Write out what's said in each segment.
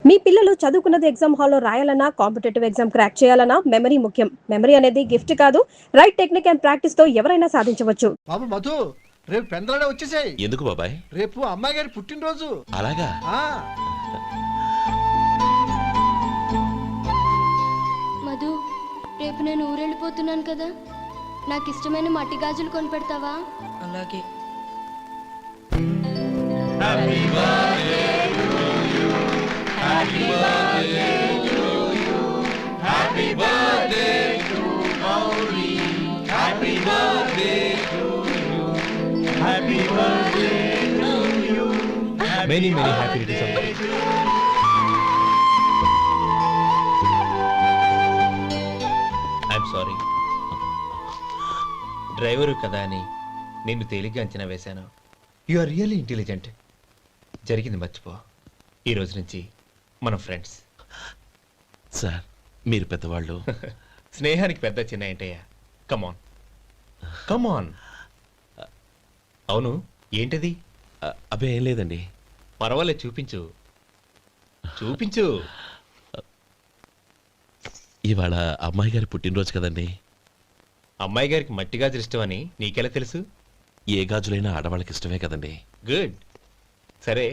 మీ పిల్లలు చదువుకున్నది ఎగ్జామ్ హాల్లో రాయాలన్నా, కాంపిటేటివ్ ఎగ్జామ్ క్రాక్ చేయాలన్నా మెమరీ ముఖ్యం. మెమరీ అనేది గిఫ్ట్ కాదు, రైట్ టెక్నిక్ అండ్ ప్రాక్టీస్ తో ఎవరైనా సాధించవచ్చు. బాబు మధు, రేపు పెందలాడే వచ్చేసాయి. ఎందుకు బాబాయ్? రేపు అమ్మాయి గారి పుట్టినరోజు. అలాగా? మధు, రేపు నేను ఊరెళ్ళిపోతున్నాను కదా, నాకు ఇష్టమైన మట్టి గాజులు కొనిపెడతావా? అలాగే. Many happy returns of the day. I'm sorry. Driver కదా అని నిన్ను తేలిగ్గా అంచనా వేశాను. You are really intelligent. జరిగింది మర్చిపో. ఈ రోజు నుంచి మనం ఫ్రెండ్స్. సార్, మీరు పెద్దవాళ్ళు. స్నేహానికి పెద్ద చిన్న ఏంటయ్యా? కమాన్ కమాన్. అవును, ఏంటది? అబ్బే ఏం లేదండి. పర్వాలేదు, చూపించు చూపించు. ఇవాళ అమ్మాయి గారి పుట్టినరోజు కదండి. అమ్మాయి గారికి మట్టి గాజులు ఇష్టం అని నీకెలా తెలుసు? ఏ గాజులైనా ఆడవాళ్ళకి ఇష్టమే కదండి. గుడ్. సరే,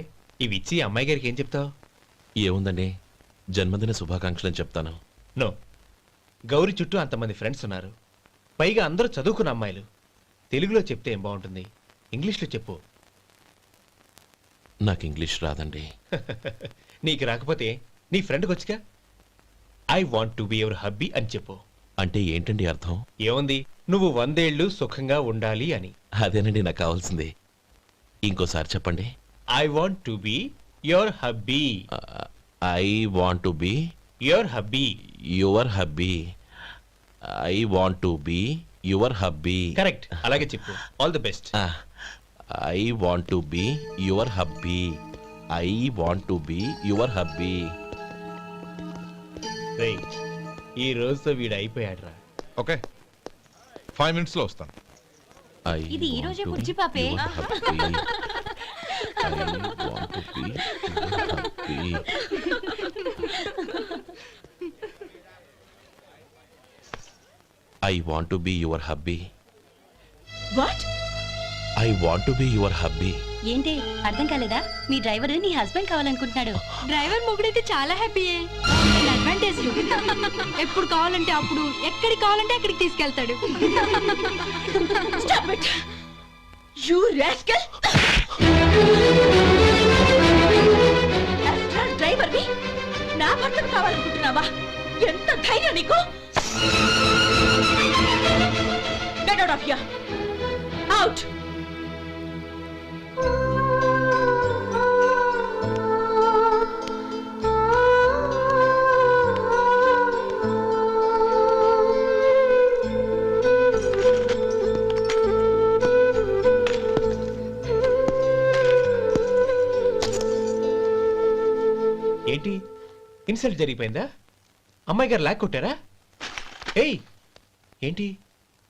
ఇవి ఇచ్చి అమ్మాయి గారికి ఏం చెప్తావు? ఏముందండి, జన్మదిన శుభాకాంక్షలు అని చెప్తాను. నో, గౌరీ చుట్టూ అంతమంది ఫ్రెండ్స్ ఉన్నారు, పైగా అందరూ చదువుకున్న అమ్మాయిలు. తెలుగులో చెప్తే ఏం బాగుంటుంది? ఇంగ్లీష్లో చెప్పు. నాకు ఇంగ్లీష్ రాదండి. నీకు రాకపోతే నీ ఫ్రెండ్కి వచ్చిగా. I want to be your hubby అని చెప్పు. అంటే ఏంటండి అర్థం? ఏముంది, నువ్వు 100 ఏళ్ళు సుఖంగా ఉండాలి అని. అదేనండి నాకు కావాల్సింది. ఇంకోసారి చెప్పండి. I want to be your hubby. I want to be your hubby. Your hubby. I want to be your hubby. Correct, అలాగే చెప్పు. All the best. I want to be your hubby. I want to be your hubby. Right, ఈ రోజుతో వీడు అయిపోయాడ్రా. Okay, 5 minutes లో వస్తాను. ఇది ఈ రోజే బుజ్జి పాపే. I want to be your hubby. What? I want to be your hubby. ఏంటి అర్థం కాలేదా? మీ డ్రైవర్ నీ హస్బెండ్ కావాలనుకుంటున్నాడు. డ్రైవర్ మొగుడైతే చాలా హ్యాపీయే. అడ్వాంటేజ్ ఎప్పుడు కావాలంటే అప్పుడు, ఎక్కడికి కావాలంటే అక్కడికి తీసుకెళ్తాడు. Stop it! You rascal! Driver ని నా భర్తను కావాలనుకుంటున్నావా? ఎంత ధైర్యం నీకు? Get out of here! Out! ఏంటి, ఇన్సల్ట్ జరిగిపోయిందా? అమ్మాయి గారు లాక్ కొట్టారా? ఏయ్, ఏంటి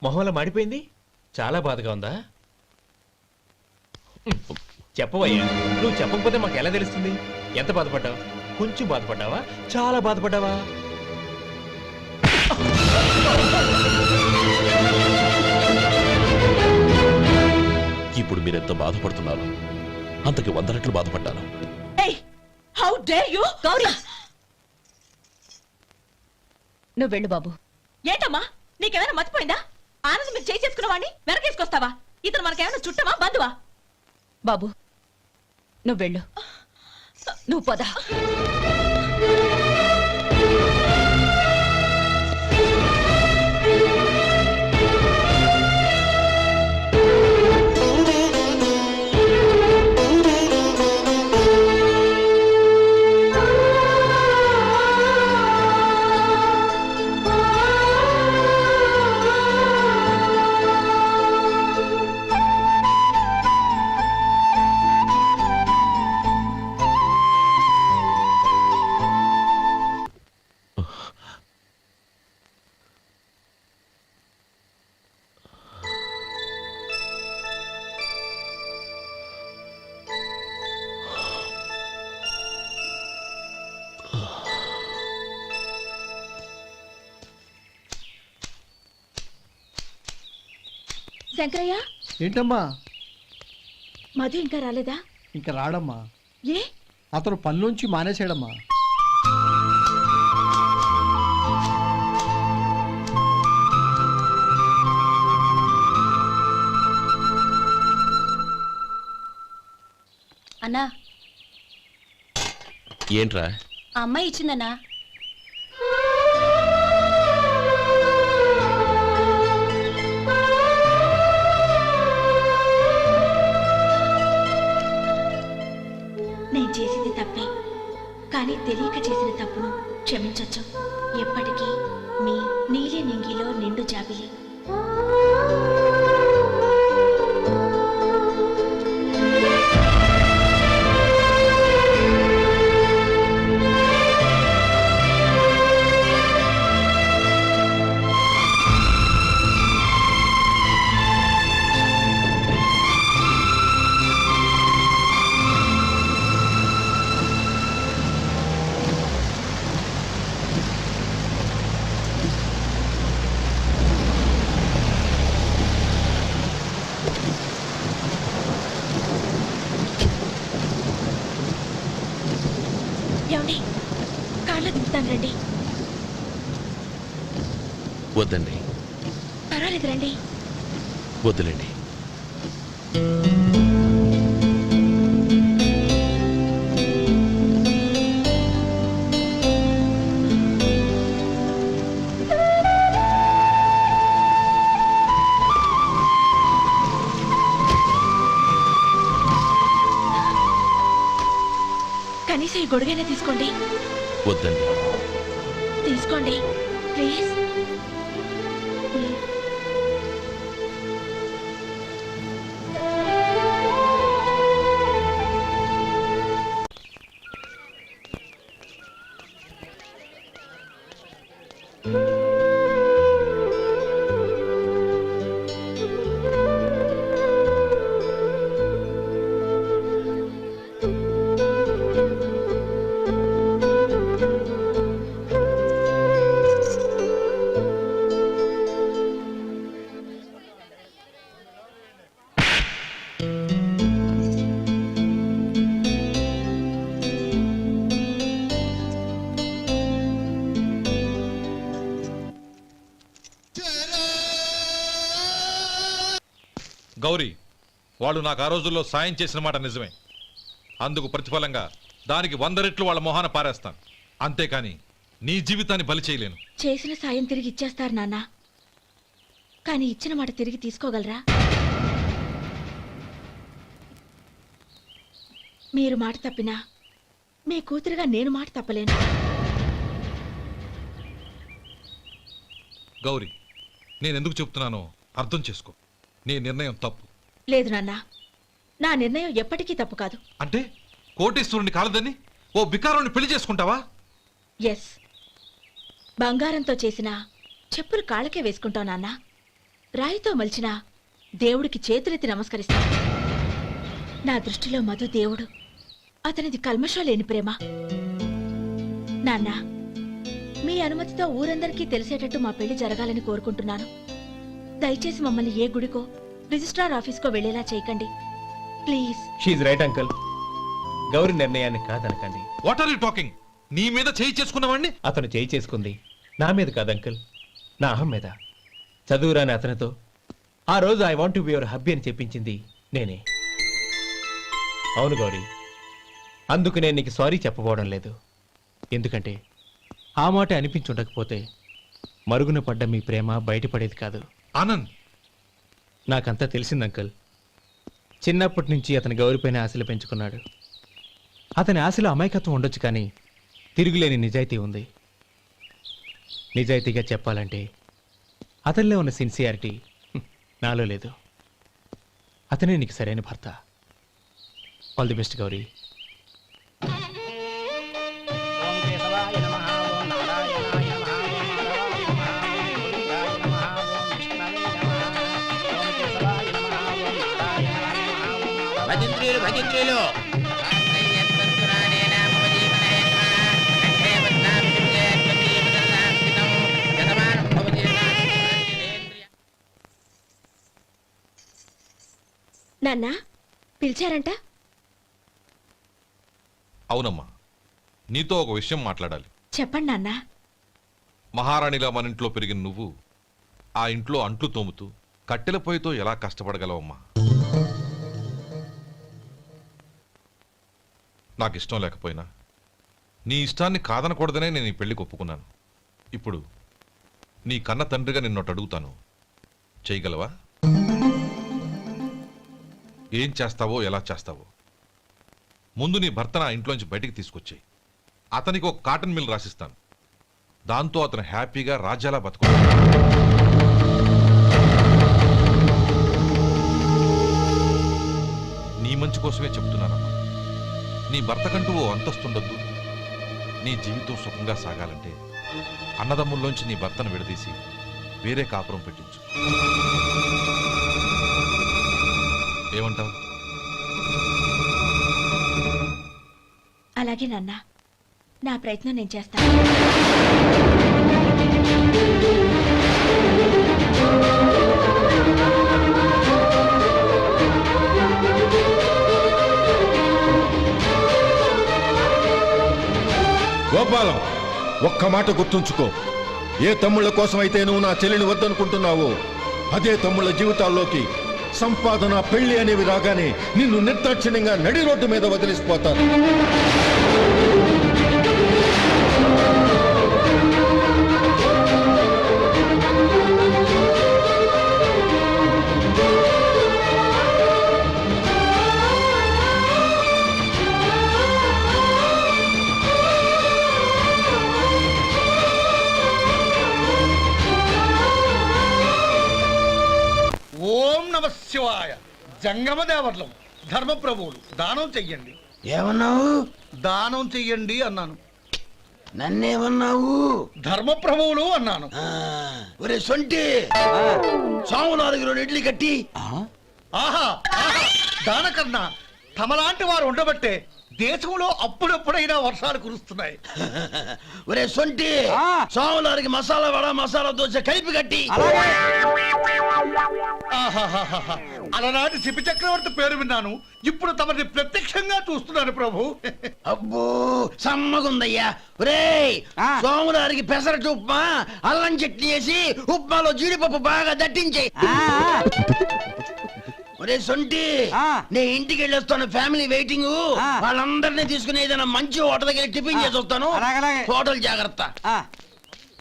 మొహంలో మాడిపోయింది? చాలా బాధగా ఉందా? చెప్పవయ్యా, నువ్వు చెప్పకపోతే మాకు ఎలా తెలుస్తుంది? ఎంత బాధపడ్డావు? కొంచెం బాధపడ్డావా? చాలా బాధపడ్డావా? ఇప్పుడు మీరెంత బాధపడుతున్నారు, అంతకి 100 రెట్లు బాధపడ్డాను. Hey! How dare you! Gauri, నువ్వు వెళ్ళు బాబు. ఏంటమ్మా, నీకేమైనా మర్చిపోయిందా? ఆనందం మీరు చేసుకున్న వాడిని వెనకేసుకొస్తావా? ఇతను మనకేమైనా చుట్టమా, బంధువా? బాబు నువ్వు వెళ్ళు. నువ్వు పద. శంకరయ్య, ఏంటమ్మా? మధు ఇంకా రాలేదా? ఇంకా రాడమ్మా. ఏ? అతను పనిలోంచి మానేశాడమ్మా. అన్నా, ఏంట్రా? ఆ అమ్మాయి ఇచ్చిందన్నా. నేను చేసింది తప్పే, కానీ తెలియక చేసిన తప్పును క్షమించొచ్చు. ఎప్పటికీ మీ నీలి నింగిలో నిండు జాబిలి. ఏమండి, కాళ్ళ దింపుతాను రండి. వద్దండి, పర్వాలేదు రండి. వద్దులేండి. కనీసం ఈ గొడుగైనా తీసుకోండి. వద్దండి. తీసుకోండి ప్లీజ్. గౌరీ, వాళ్ళు నాకు ఆ రోజుల్లో సాయం చేసిన మాట నిజమే. అందుకు ప్రతిఫలంగా దానికి 100 రెట్లు వాళ్ళ మొహాన పారేస్తాను. అంతేకాని నీ జీవితాన్ని బలి చేయలేను. చేసిన సాయం తిరిగి ఇచ్చేస్తారు నాన్న, కానీ ఇచ్చిన మాట తిరిగి తీసుకోగలరా? మీరు మాట తప్పినా మీ కూతురుగా నేను మాట తప్పలేను. గౌరీ, నేనెందుకు చెప్తున్నానో అర్థం చేసుకో. నీ నిర్ణయం తప్పు. లేదు నాన్న, నా నిర్ణయం ఎప్పటికీ తప్పు కాదు. అంటే కోటేశ్వరుని కాలదని ఓ బికారుని పెళ్లి చేసుకుంటావా? ఎస్, బంగారంతో చేసిన చెప్పులు కాళ్ళకే వేసుకుంటావు నాన్న. రాయితో మలిచిన దేవుడికి చేతులెత్తి నమస్కరిస్తాను. నా దృష్టిలో మధు దేవుడు, అతనిది కల్మషం లేని ప్రేమ. నాన్న, మీ అనుమతితో ఊరందరికీ తెలిసేటట్టు మా పెళ్లి జరగాలని కోరుకుంటున్నాను. దయచేసి మమ్మల్ని ఏ గుడికో రిజిస్ట్రార్ ఆఫీస్కో వెళ్లేలా చేయకండి ప్లీజ్. షీఈ్ రైట్ అంకుల్. గౌరీ నిర్ణయాన్ని కాదనకండి. What are you talking? నీ మీద చేయి చేసుకున్నవాడిని అతను చేయి చేసుకుంది నా మీద కాదు అంకుల్, నా అహం మీద. చదువురాని అతనితో ఆ రోజు I want to be your hubby అని చెప్పించింది నేనే. అవును గౌరీ, అందుకు నేను నీకు సారీ చెప్పబోవడం లేదు. ఎందుకంటే ఆ మాట అనిపించుండకపోతే మరుగున పడ్డ మీ ప్రేమ బయటపడేది కాదు. ఆనంద్, నాకంతా తెలిసింది అంకుల్. చిన్నప్పటి నుంచి అతని గౌరీపైన ఆశలు పెంచుకున్నాడు. అతని ఆశలో అమాయకత్వం ఉండొచ్చు, కానీ తిరుగులేని నిజాయితీ ఉంది. నిజాయితీగా చెప్పాలంటే అతనిలో ఉన్న సిన్సియారిటీ నాలో లేదు. అతనే నీకు సరైన భర్త. All the best Gauri. భజంత్రీలు భజంత్రీలు నాన్న పిలిచారంట? అవునమ్మా, నీతో ఒక విషయం మాట్లాడాలి. చెప్పండి నాన్న. మహారాణిలా మన ఇంట్లో పెరిగిన నువ్వు ఆ ఇంట్లో అంట్లు తోముతూ కట్టెల పొయ్యితో ఎలా కష్టపడగలవమ్మా? నాకు ఇష్టం లేకపోయినా నీ ఇష్టాన్ని కాదనకూడదనే నేను ఈ పెళ్లికి ఒప్పుకున్నాను. ఇప్పుడు నీ కన్న తండ్రిగా నిన్నొట్టు అడుగుతాను, చేయగలవా? ఏం చేస్తావో, ఎలా చేస్తావో ముందు నీ భర్తను ఆ ఇంట్లోంచి బయటికి తీసుకొచ్చేయి. అతనికి ఒక కాటన్ మిల్ రాసిస్తాను. దాంతో అతను హ్యాపీగా రాజ్యాలా బతుకుతాడు. నీ మంచి కోసమే చెప్తున్నానమ్మా. నీ భర్తకంటూ ఓ అంతస్తుండొద్దు. నీ జీవితం సుఖంగా సాగాలంటే అన్నదమ్ముల్లోంచి నీ భర్తను విడదీసి వేరే కాపురం పెట్టించు. ఏమంటావు? అలాగే నాన్న, నా ప్రయత్నం నేను చేస్తాను. గోపాలం, ఒక్క మాట గుర్తుంచుకో. ఏ తమ్ముళ్ళ కోసమైతే నువ్వు నా చెల్లిని వద్దనుకుంటున్నావో అదే తమ్ముళ్ళ జీవితాల్లోకి సంపాదన, పెళ్లి అనేవి రాగానే నిన్ను నిర్దాక్షిణ్యంగా నడి రోడ్డు మీద వదిలిసిపోతారు. ఓం నమ శివాయ. జంగమ దేవర్లం, ధర్మప్రభువులు, దానం చెయ్యండి. ఏమన్నావు? దానం చెయ్యండి అన్నాను. నన్నేమన్నావు? ధర్మప్రభువులు అన్నాను. ఒరే సొంటి, సాము 4 ఇడ్లీ కట్టి. ఆహా ఆహా, దానకన్నా తమలాంటి వారు ఉండబట్టే దేశంలో అప్పుడప్పుడైనా వర్షాలు కురుస్తున్నాయి. ఒరే సొంటి, సాము 4 మసాలా వడ, మసాలా దోశ కలిపి కట్టి. ఆహాహాహా, అలనాటి శిపి చక్రవర్తి పేరు విన్నాను, ఇప్పుడు తమని ప్రత్యక్షంగా చూస్తున్నాను ప్రభు. అబ్బో సమ్మగుందయ్యా. ఒరే సోములారికి పెసరట్టు ఉప్మా, అల్లం చట్నీ వేసి ఉప్మాలో జీడిపప్పు బాగా దట్టించే. ఒరే సొంటి, నేను ఇంటికి వెళ్ళొస్తాను, ఫ్యామిలీ వెయిటింగ్. వాళ్ళందరినీ తీసుకుని ఏదైనా మంచి హోటల్ దగ్గర టిఫిన్ చేసి వస్తాను. హోటల్ జాగ్రత్త.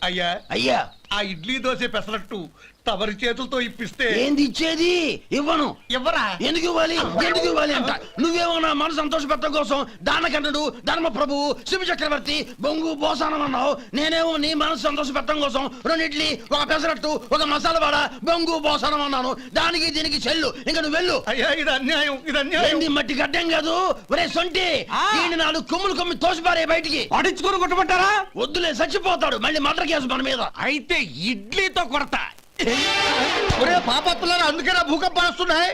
అయ్యా అయ్యా, ఆ ఇడ్లీ దోశ పెసరట్టు తమరి చేతులతో ఇప్పిస్తే. ఏంది ఇచ్చేది? ఇవ్వను. ఎవరా? ఎందుకు ఇవ్వాలి? ఎందుకు ఇవ్వాలి అంట. నువ్వేమో నా మనసు సంతోషపెట్టడం కోసం దానకన్నుడు, ధర్మ ప్రభువు, శివ చక్రవర్తి, బొంగు బోసానం అన్నావు. నేనేమో నీ మనసు సంతోషపెట్టడం కోసం 2 ఇడ్లీ, ఒక పెసరట్టు, ఒక మసాలా వాడ, బొంగు బోసానం అన్నాను. దానికి దీనికి చెల్లు. ఇంకా నువ్వు వెళ్ళు. అయ్యా ఇది అన్యాయం, ఇది అన్యాయం. ఏంది మట్టి గడ్డం కాదు. ఒరే సొంటి, దీన్ని 4 కొమ్ములు కొమ్మి తోసిపారే బయటికి. పడించుకొని కొట్టమంటారా? వద్దులే, చచ్చిపోతాడు. మళ్ళీ మర్డర్ కేసు మన మీద. అయితే ఇడ్లీతో కొడతా. ఒరే పాపత్తులారా, అందుకేనా భూకంపాలు వస్తున్నాయి?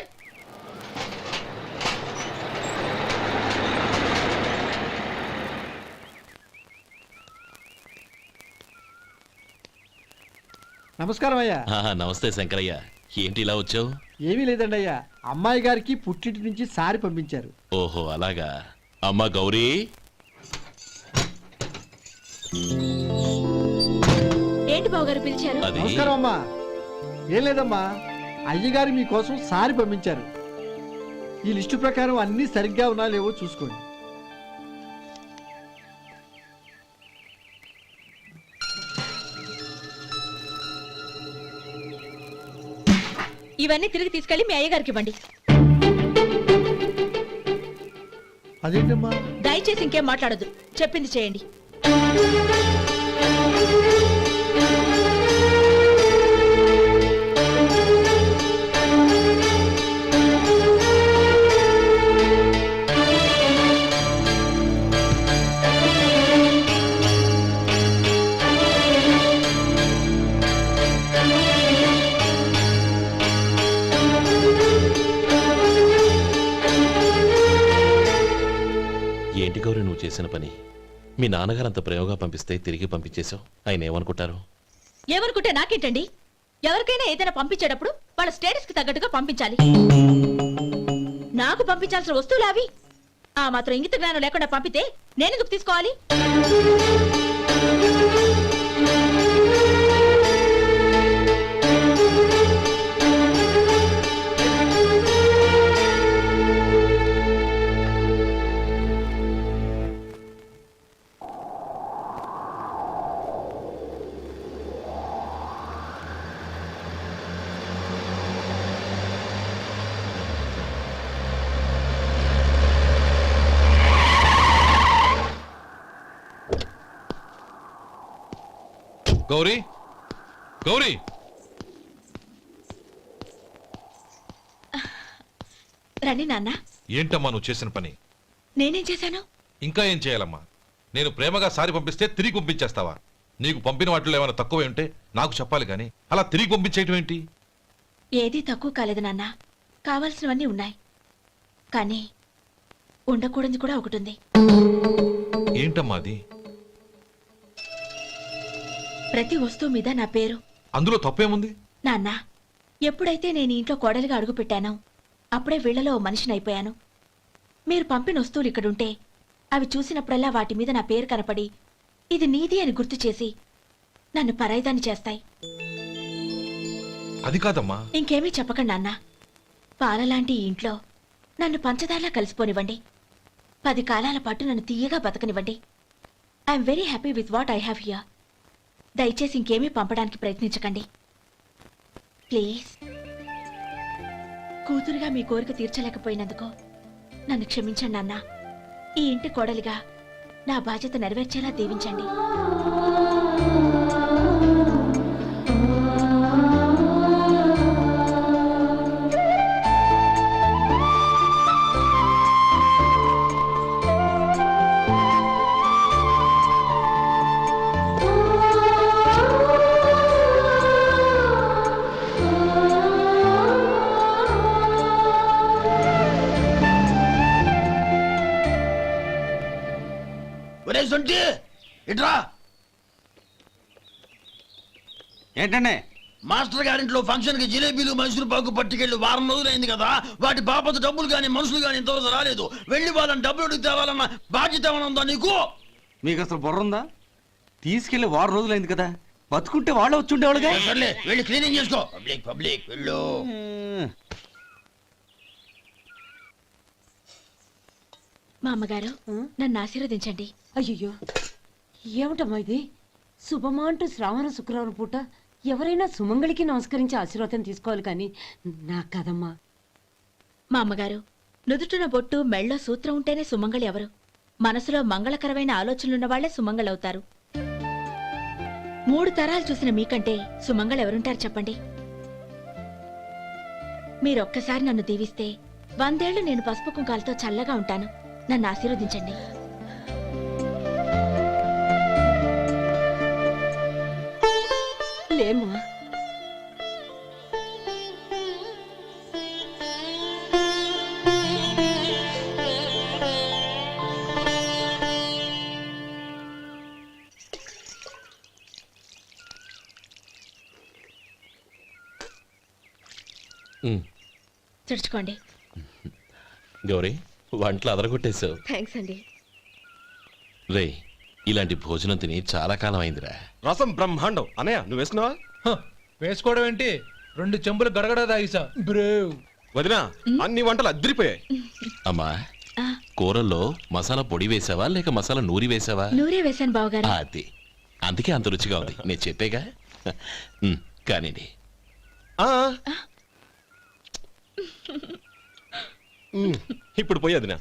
నమస్కారం అయ్యా. నమస్తే శంకరయ్య, ఏంటి ఇలా వచ్చావు? ఏమీ లేదండి అయ్యా, అమ్మాయి గారికి పుట్టింటి నుంచి సారి పంపించారు. ఓహో అలాగా. అమ్మా గౌరీ. ఏంటి బావగారు పిలిచారు? అది నమస్కారం అమ్మా. ఏం లేదమ్మా, అయ్యగారు మీకోసం సారి పంపించారు. ఈ లిస్టు ప్రకారం అన్ని సరిగ్గా ఉన్నా లేవో చూసుకోండి. ఇవన్నీ తిరిగి తీసుకెళ్లి మీ అయ్యగారికి ఇవ్వండి. అదేంటమ్మా? దయచేసి ఇంకేం మాట్లాడొద్దు, చెప్పింది చేయండి. ఏంటి గౌరీ నువ్వు చేసిన పని? మీ నాన్నగారు అంత ప్రేమగా పంపిస్తే తిరిగి పంపించేశావు. ఆయన ఏమనుకుంటారు? ఏమనుకుంటే నాకేంటండి? ఎవరికైనా ఏదైనా పంపించేటప్పుడు వాళ్ళ స్టేటస్ కి తగ్గట్టుగా పంపించాలి. నాకు పంపించాల్సిన వస్తువులు అవి. ఆ మాత్రం ఇంగిత జ్ఞానం లేకుండా పంపితే నేనెందుకు తీసుకోవాలి? గౌరీ, గౌరీ, రండి నాన్న. ఏంటమ్మా నువ్వు చేసిన పని? నేనేం చేశాను? ఇంకా ఏం చేయాలమ్మా? నేను ప్రేమగా సారి పంపిస్తే తిరిగి పంపించేస్తావా? నీకు పంపిన వాటిలో ఏమైనా తక్కువ ఉంటే నాకు చెప్పాలి కానీ అలా తిరిగి పంపించేయటం ఏంటి? ఏదీ తక్కువ కాలేదు నాన్న. కావాల్సినవన్నీ ఉన్నాయి, కానీ ఉండకూడదు కూడా ఒకటి ఉంది. ఏంటమ్మా అది? ప్రతి వస్తువు మీద నా పేరు. అందులో తప్పేముంది? నాన్న, ఎప్పుడైతే నేను ఇంట్లో కోడలిగా అడుగు పెట్టానో అప్పుడే వీళ్లలో ఓ మనిషిని అయిపోయాను. మీరు పంపిన వస్తువులు ఇక్కడుంటే అవి చూసినప్పుడల్లా వాటి మీద నా పేరు కనపడి ఇది నీది అని గుర్తు చేసి నన్ను పరాయిదాన్ని చేస్తాయి. అది కాదమ్మా. ఇంకేమీ చెప్పకండి నాన్న. పాలలాంటి ఈ ఇంట్లో నన్ను పంచదారలా కలిసిపోనివ్వండి. 10 కాలాల పాటు నన్ను తీయగా బతకనివ్వండి. I'm very happy with what I have here. దయచేసి ఇంకేమీ పంపడానికి ప్రయత్నించకండి ప్లీజ్. కూతురుగా మీ కోరిక తీర్చలేకపోయినందుకు నన్ను క్షమించండి నాన్న. ఈ ఇంటి కోడలిగా నా బాధ్యత నెరవేర్చేలా దీవించండి. ఒరే సొంటి, ఇట్రా. ఏంటండి? మాస్టర్ గారింట్లో ఫంక్షన్ కి జిలేబీలు మైసూరు పాకు పట్టుకెళ్ళి వారం రోజులైంది కదా. వాటి బాపత డబ్బులు కానీ మనుషులు కానీ ఇంతవరకు రాలేదు. వెళ్ళి వాళ్ళని డబ్బులు అడిగి తేవాలన్న బాధ్యత ఏమైనా ఉందా నీకు? మీకు అసలు బుర్ర ఉందా? తీసుకెళ్లి 6 రోజులైంది కదా, బతుకుంటే వాళ్ళు వచ్చి ఉండేవాళ్ళుగా. సర్లే, వెళ్ళి క్లీనింగ్ చేసుకో. పబ్లిక్ పబ్లిక్ వెళ్ళు. మా అమ్మగారు నన్ను ఆశీర్వదించండి. అయ్యో ఏమిటమ్మా ఇది? శుభమా అంటూ శ్రావణ శుక్రవారం పూట ఎవరైనా సుమంగళికి నమస్కరించి ఆశీర్వాదం తీసుకోవాలి కానీ నా కదమ్మా. మా అమ్మగారు, నుదుటిన బొట్టు మెళ్ళో సూత్రం ఉంటేనే సుమంగళి ఎవరు? మనసులో మంగళకరమైన ఆలోచనలున్న వాళ్లే సుమంగళవుతారు. 3 తరాలు చూసిన మీకంటే సుమంగళ ఎవరుంటారు చెప్పండి? మీరొక్కసారి నన్ను దీవిస్తే 100 ఏళ్లు నేను పసుపు కుంకాలతో చల్లగా ఉంటాను. నన్ను ఆశీర్వదించండి. లేమ్మా. తుడుచుకోండి. గౌరీ, వంటలు అదరగొట్టేశావు. థ్యాంక్స్ అండి. రే, ఇలాంటి భోజనం తిని చాలా కాలం అయిందిరా. రసం బ్రహ్మాండం. అనయ్య నువ్వు వేసినావా? వేసుకోవడం ఏంటి? 2 చెంబులు గడగడ తాగిసా బ్రేవ్. వదినా, అన్ని వంటలు అద్దరిపోయాయి. అమ్మా, కూరల్లో మసాలా పొడి వేసావా లేక మసాలా నూరి వేసావా? నూరే వేశాను బావగారు. అది అందుకే అంత రుచిగా ఉంది. నేను చెప్పేగా. కానివ్వండి. ఇప్పుడు పోయి వదినా.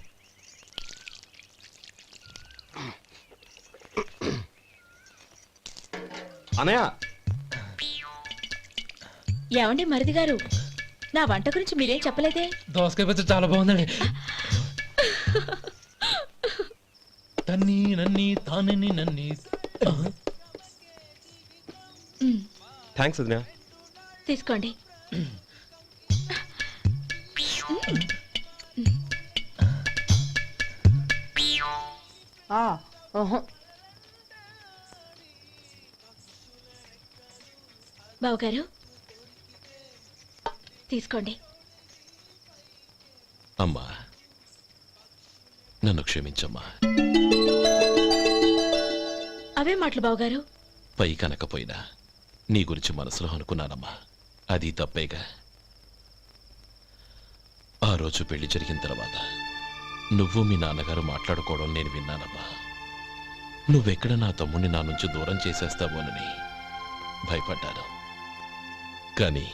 అనయ్య, ఏమండి మరిది గారు, నా వంట గురించి మీరేం చెప్పలేదే? దోసకాయ పచ్చడి చాలా బాగుందండి. తన్ని నన్ని తానని నన్ని. థ్యాంక్స్ వదినా. తీసుకోండి. బావగారు తీసుకోండి. అమ్మా, నన్ను క్షమించమ్మా. అవే మాటలు బావగారు. పై కనకపోయినా నీ గురించి మనసులో అనుకున్నానమ్మా. అది తప్పేగా. ఆ రోజు పెళ్లి జరిగిన తర్వాత నువ్వు మీ నాన్నగారు మాట్లాడుకోవడం నేను విన్నానమ్మా. నువ్వెక్కడ నా తమ్ముడిని నా నుంచి దూరం చేసేస్తావోనని భయపడ్డాను. కానీ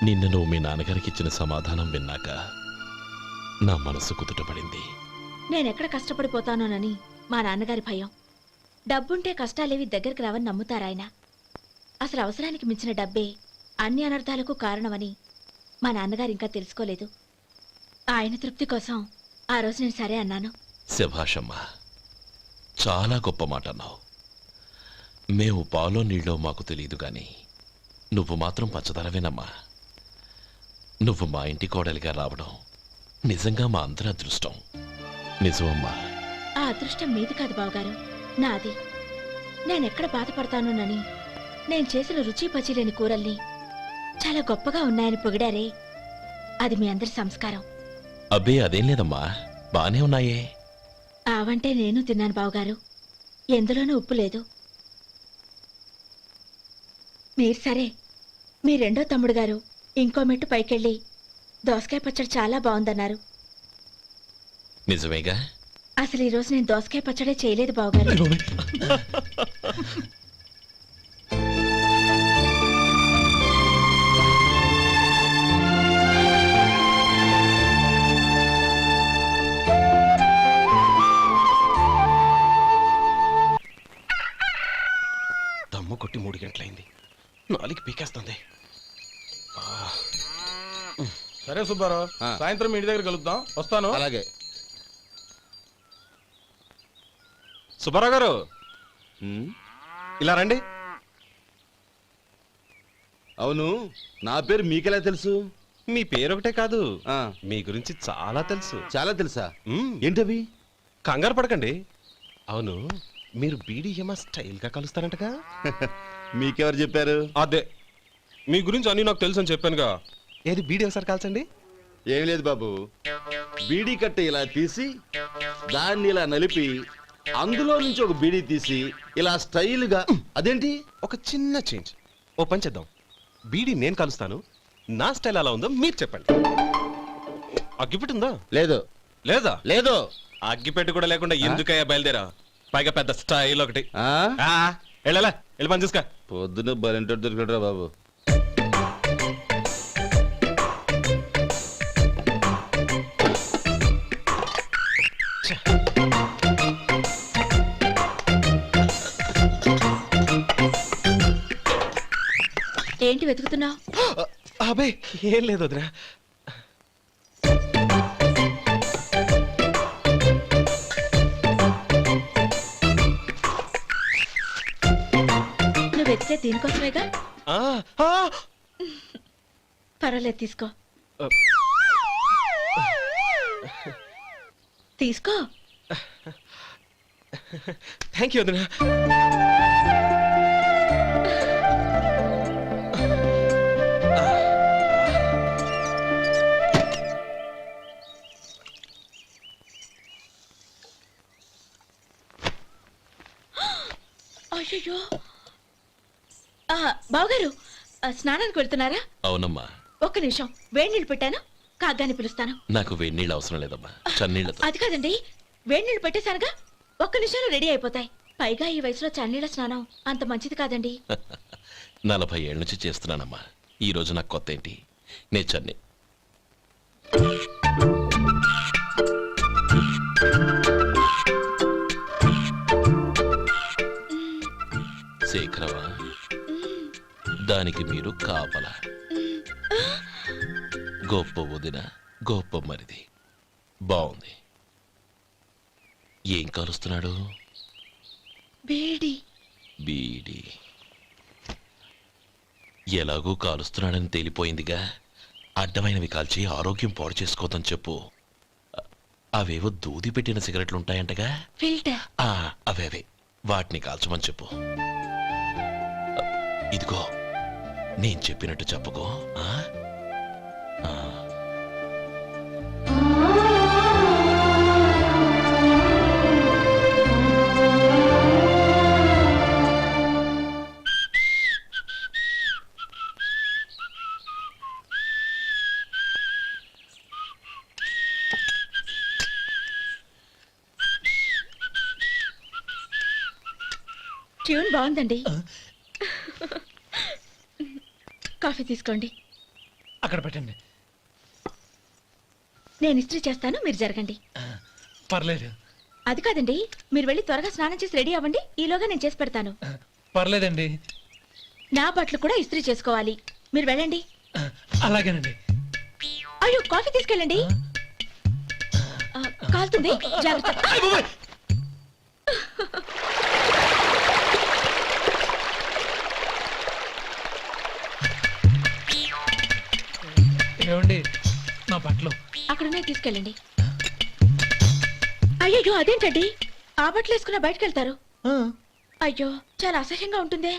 నిన్న నువ్వు మీ నాన్నగారికి ఇచ్చిన సమాధానం విన్నాక నా మనసు కుదుటపడింది. నేనెక్కడ కష్టపడిపోతానోనని మా నాన్నగారి భయం. డబ్బుంటే కష్టాలేవి దగ్గరికి రావని నమ్ముతారాయన. అసలు అవసరానికి మించిన డబ్బే అన్ని అనర్థాలకు కారణమని మా నాన్నగారు ఇంకా తెలుసుకోలేదు. ఆయన తృప్తి కోసం ఆ రోజు నేను సరే అన్నాను. శభాషమ్మా, చాలా గొప్ప మాట అన్నావు. మేము పాలో నీళ్ళో మాకు తెలియదు గాని నువ్వు మాత్రం పచ్చదనవేనమ్మా. నువ్వు మా ఇంటి కోడలిగా రావడం నిజంగా మా అందరి అదృష్టం. నిజమమ్మా. ఆ అదృష్టం మీది కాదు బావగారు, నాది. నేనెక్కడ బాధపడతానోనని నేను చేసిన రుచి పచిలేని కూరల్ని చాలా గొప్పగా ఉన్నాయని పొగిడారే, అది మీ అందరి సంస్కారం. అబ్బే అదేం లేదమ్మా, బానే ఉన్నాయే. ఆవంటే నేను తిన్నాను బావగారు, ఎందులోనూ ఉప్పు లేదు. మీరు సరే, మీ రెండో తమ్ముడు గారు ఇంకో మెట్టు పైకెళ్ళి దోసకాయ పచ్చడి చాలా బాగుందన్నారు. నిజమేగా? అసలు ఈరోజు నేను దోసకాయ పచ్చడే చేయలేదు బావగారు. దమ్ము కొట్టి 3 గంటలైంది, 4 పీకేస్తుంది. సరే సుబ్బారావు, సాయంత్రం ఇంటి దగ్గర కలుద్దాం. వస్తాను. అలాగే. సుబ్బారావు గారు, ఇలా రండి. అవును, నా పేరు మీకెలా తెలుసు? మీ పేరు ఒకటే కాదు, మీ గురించి చాలా తెలుసు. చాలా తెలుసా? ఏంటవి? కంగారు పడకండి. అవును, మీరు బీడీఎం స్టైల్ గా కలుస్తారంటగా? మీకెవరు చెప్పారు? అదే, మీ గురించి అన్ని నాకు తెలుసు అని చెప్పానుగా. ఏది బీడీ ఒకసారి కాల్చండి. ఏం లేదు బాబు, బీడీ కట్ట ఇలా తీసి దాన్ని ఇలా నలిపి అందులో నుంచి ఒక బీడీ తీసి ఇలా స్టైల్గా. అదేంటి? ఒక చిన్న చేంజ్. ఓ పని చేద్దాం, బీడీ నేను కలుస్తాను, నా స్టైల్ అలా ఉందో మీరు చెప్పండి. అగ్గిపెట్టి ఉందా? లేదు. లేదా? లేదు. అగ్గిపెట్టి కూడా లేకుండా ఎందుకయ్యా బయలుదేరా? పైగా పెద్ద స్టైల్ ఒకటి. వెళ్ళాలా, వెళ్ళి పని చూసుకో. పొద్దున బలింటోడు దొరికడరా బాబు. ఏంటి వెతుకుతున్నావు? అబే ఏం లేదు వదినా. నువ్వు వెతికే దీనికోసమేగా. పర్వాలేదు, తీసుకో. తీసుకో. థ్యాంక్ యూ వదినా. అయ్యో, బావగారు స్నానానికి వెళ్తున్నారా? అవునమ్మా. ఒక్క నిమిషం, వేడి నీళ్ళు పెట్టాను, కాగ్గాని పిలుస్తాను. నాకు వేడి నీళ్ళు అవసరం లేదమ్మా, చన్నీళ్ళతో. అది కాదండి, వేడి నీళ్ళు పెట్టేశానుగా, ఒక్క నిమిషంలో రెడీ అయిపోతాయి. పైగా ఈ వయసులో చన్నీళ్ళ స్నానం అంత మంచిది కాదండి. 40 ఏళ్ళ నుంచి చేస్తున్నానమ్మా, ఈ రోజు నాకు కొత్త ఏంటి? నే చన్నీ. శేఖరవా, దానికి మీరు కాపలా. గొప్ప వదిన, గొప్ప మరిది. బాగుంది. ఏం కాలుస్తున్నాడు? బీడి. బీడి ఎలాగూ కాలుస్తున్నాడని తేలిపోయిందిగా. అడ్డమైనవి కాల్చి ఆరోగ్యం పాడు చేసుకోదని చెప్పు. అవేవో దూది పెట్టిన సిగరెట్లుంటాయంటగా, ఫిల్టర్. అవే వాటిని కాల్చమని చెప్పు. ఇదిగో, నేను చెప్పినట్టు చెప్పుకో. ట్యూన్ బాగుందండి. కాఫీ తీసుకోండి. అక్కడ పెట్టండి. నేను ఇస్త్రీ చేస్తాను, మీరు జరగండి. పర్లేదు. అది కాదండి, మీరు వెళ్ళి త్వరగా స్నానం చేసి రెడీ అవ్వండి, ఈలోగా నేను చేసి పెడతాను. పర్లేదండి. నా బట్టలు కూడా ఇస్త్రీ చేసుకోవాలి, మీరు వెళ్ళండి. అలాగేనండి. అయ్యో, కాఫీ తీసుకెళ్ళండి. కాలుతుంది, జాగ్రత్త. ఏమండి, నా బట్టలు అక్కడనే తీసుకెళ్ళండి. అయ్యో, అదేంటండి, ఆ బట్టలు వేసుకున్న బయటకు వెళ్తారు? అయ్యో, చాలా అసహ్యంగా ఉంటుందే.